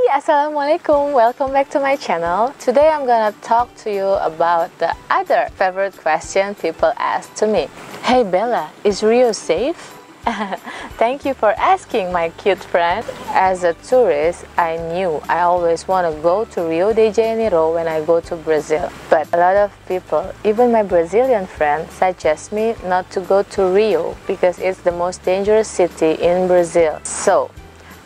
Assalamualaikum, welcome back to my channel. Today I'm gonna talk to you about the other favorite question people ask to me. Hey Bella, is Rio safe? Thank you for asking, my cute friend. As a tourist, I knew I always want to go to Rio de Janeiro when I go to Brazil. But a lot of people, even my Brazilian friends, suggest me not to go to Rio because it's the most dangerous city in Brazil. So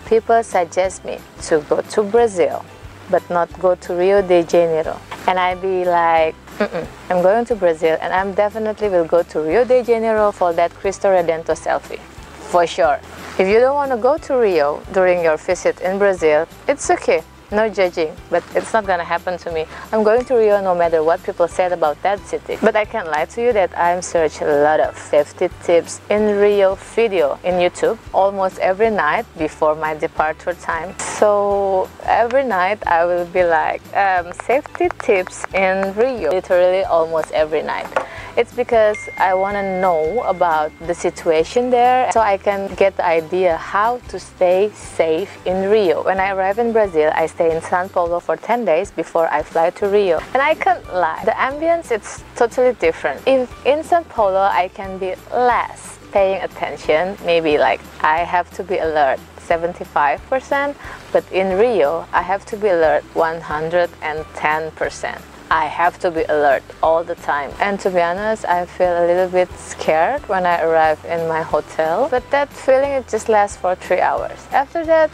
people suggest me to go to Brazil, but not go to Rio de Janeiro. And I'd be like, I'm going to Brazil and I'm definitely will go to Rio de Janeiro for that Cristo Redentor selfie. For sure. If you don't want to go to Rio during your visit in Brazil, it's okay. No judging, but it's not gonna happen to me. I'm going to Rio no matter what people said about that city. But I can't lie to you that I'm searching a lot of safety tips in Rio video in YouTube almost every night before my departure time. So every night I will be like, safety tips in Rio, literally almost every night. It's because I want to know about the situation there so I can get the idea how to stay safe in Rio. When I arrive in Brazil, I stay in São Paulo for 10 days before I fly to Rio. And I can't lie, the ambience it's totally different. If in São Paulo I can be less paying attention, maybe like I have to be alert 75%, but in Rio I have to be alert 110%. I have to be alert all the time. And to be honest, I feel a little bit scared when I arrive in my hotel. But that feeling, it just lasts for 3 hours. After that,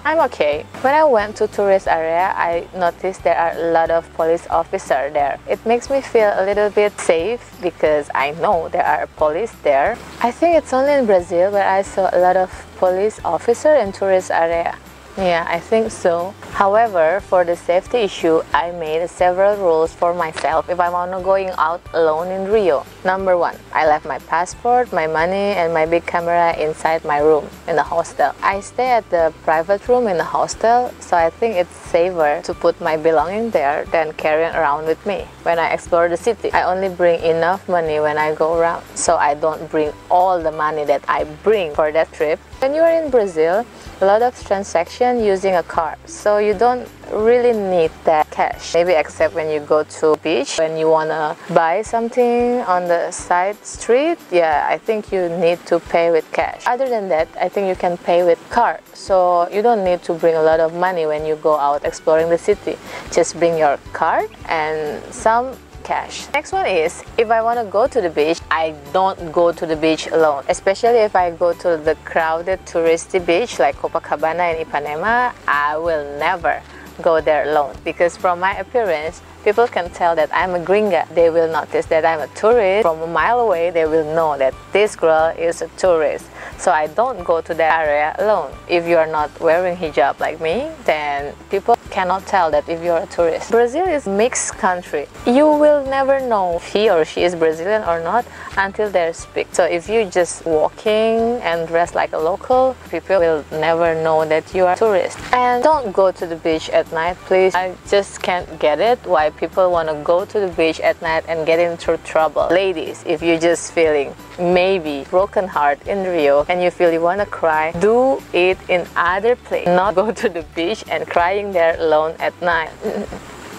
I'm okay. When I went to tourist area, I noticed there are a lot of police officers there. It makes me feel a little bit safe because I know there are police there. I think it's only in Brazil where I saw a lot of police officers in tourist area. Yeah, I think so. However, for the safety issue, I made several rules for myself if I want to going out alone in Rio. Number 1, I left my passport, my money, and my big camera inside my room in the hostel. I stay at the private room in the hostel, so I think it's safer to put my belongings there than carrying around with me when I explore the city. I only bring enough money when I go around, so I don't bring all the money that I bring for that trip. When you are in Brazil, a lot of transactions using a card, so you don't really need that cash, maybe except when you go to beach, when you wanna buy something on the side street. Yeah, I think you need to pay with cash. Other than that, I think you can pay with card, so you don't need to bring a lot of money when you go out exploring the city. Just bring your card and some cash. Next one is, if I want to go to the beach, I don't go to the beach alone. Especially if I go to the crowded touristy beach like Copacabana and Ipanema, I will never go there alone because from my appearance, people can tell that I'm a gringa. They will notice that I'm a tourist. From a mile away, they will know that this girl is a tourist. So I don't go to that area alone. If you are not wearing hijab like me, then people cannot tell that if you're a tourist. Brazil is a mixed country. You will never know if he or she is Brazilian or not until they speak. So if you just walking and dress like a local, people will never know that you are a tourist. And don't go to the beach at night, please. I just can't get it why people want to go to the beach at night and get into trouble. Ladies, if you're just feeling maybe broken heart in Rio and you feel you want to cry, do it in other place. Not go to the beach and crying there alone at night.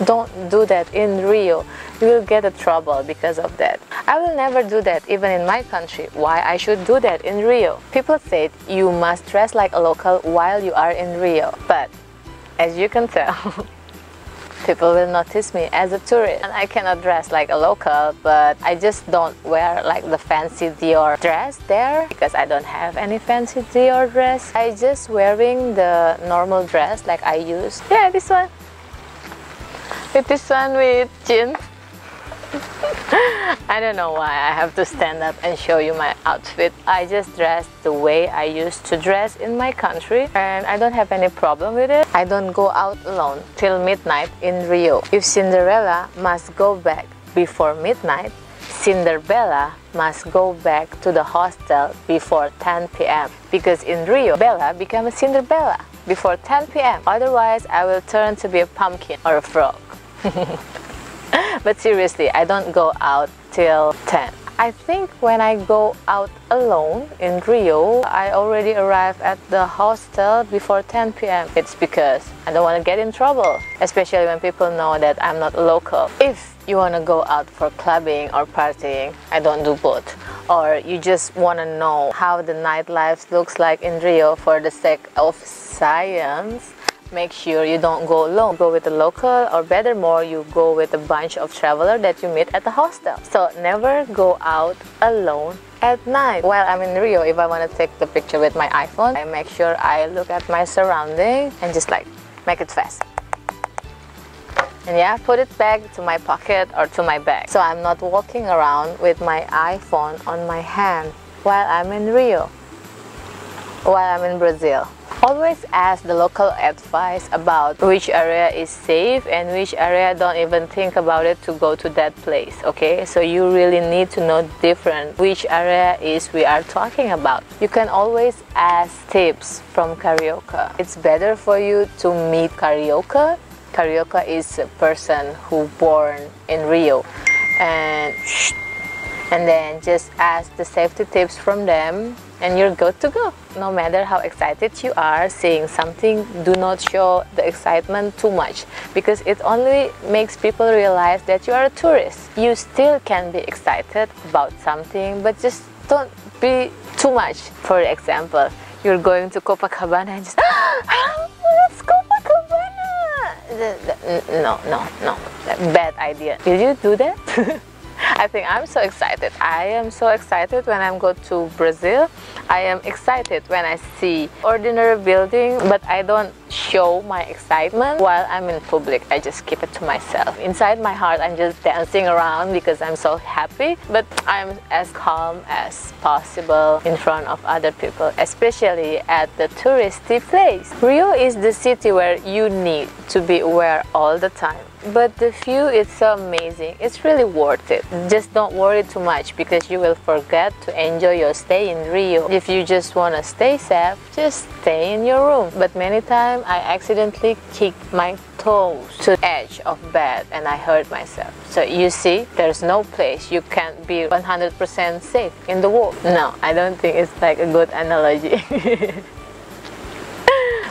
Don't do that in Rio. You will get in trouble because of that. I will never do that even in my country. Why I should do that in Rio? People say you must dress like a local while you are in Rio. But as you can tell, people will notice me as a tourist. And I cannot dress like a local, but I just don't wear like the fancy Dior dress there because I don't have any fancy Dior dress. I just wearing the normal dress like I use. Yeah, this one. With this one with jeans. I don't know why I have to stand up and show you my outfit. I just dress the way I used to dress in my country and I don't have any problem with it. I don't go out alone till midnight in Rio. If Cinderella must go back before midnight, Cinderella must go back to the hostel before 10 p.m. because in Rio, Bella became a Cinderella before 10 p.m. Otherwise, I will turn to be a pumpkin or a frog. But seriously, I don't go out till 10. I think when I go out alone in Rio, I already arrive at the hostel before 10 p.m. It's because I don't want to get in trouble, especially when people know that I'm not local. If you want to go out for clubbing or partying, I don't do both. Or you just want to know how the nightlife looks like in Rio for the sake of science, make sure you don't go alone. Go with a local, or better more, you go with a bunch of travelers that you meet at the hostel. So never go out alone at night. While I'm in Rio, if I want to take the picture with my iPhone, I make sure I look at my surroundings and just like make it fast. And yeah, put it back to my pocket or to my bag. So I'm not walking around with my iPhone on my hand while I'm in Rio, while I'm in Brazil. Always ask the local advice about which area is safe and which area don't even think about it to go to that place, okay? So you really need to know different which area is we are talking about. You can always ask tips from Carioca. It's better for you to meet Carioca. Carioca is a person who born in Rio, and then just ask the safety tips from them and you're good to go. No matter how excited you are seeing something, do not show the excitement too much, because it only makes people realize that you are a tourist. You still can be excited about something, but just don't be too much. For example, you're going to Copacabana and just it's Copacabana. No, bad idea. Did you do that? I think I'm so excited. I am so excited when I go to Brazil. I am excited when I see ordinary building, but I don't show my excitement while I'm in public. I just keep it to myself. Inside my heart, I'm just dancing around because I'm so happy, but I'm as calm as possible in front of other people, especially at the touristy place. Rio is the city where you need to be aware all the time. But the view is so amazing. It's really worth it. Just don't worry too much, because you will forget to enjoy your stay in Rio. If you just want to stay safe, just stay in your room. But many times I accidentally kick my toes to the edge of bed and I hurt myself. So you see, there's no place you can't be 100% safe in the world. No, I don't think it's like a good analogy.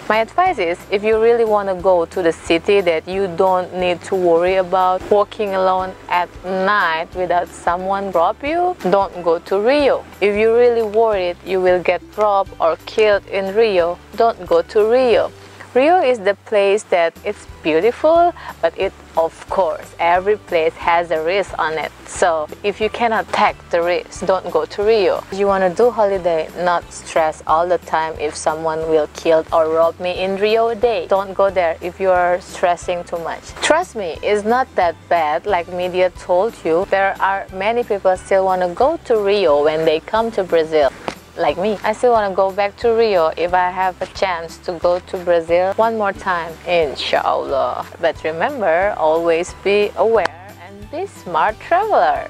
My advice is, if you really want to go to the city that you don't need to worry about walking alone at night without someone rob you, don't go to Rio. If you're really worried you will get robbed or killed in Rio, don't go to Rio. Rio is the place that it's beautiful, but of course, every place has a risk on it. So if you cannot take the risk, don't go to Rio. If you want to do holiday, not stress all the time if someone will kill or rob me in Rio day. Don't go there if you are stressing too much. Trust me, it's not that bad like media told you. There are many people still want to go to Rio when they come to Brazil. Like me, I still want to go back to Rio if I have a chance to go to Brazil one more time, inshallah. But remember, always be aware and be smart traveler.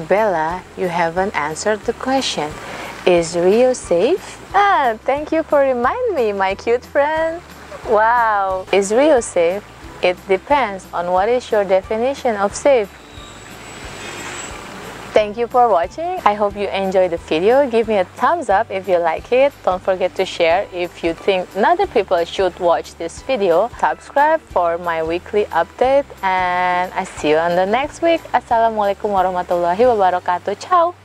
Bella, you haven't answered the question. Is Rio safe? Thank you for reminding me, my cute friend. Wow. Is Rio safe? It depends on what is your definition of safe. Thank you for watching. I hope you enjoyed the video. Give me a thumbs up if you like it. Don't forget to share if you think other people should watch this video. Subscribe for my weekly update, and I see you on the next week. Assalamualaikum warahmatullahi wabarakatuh. Ciao.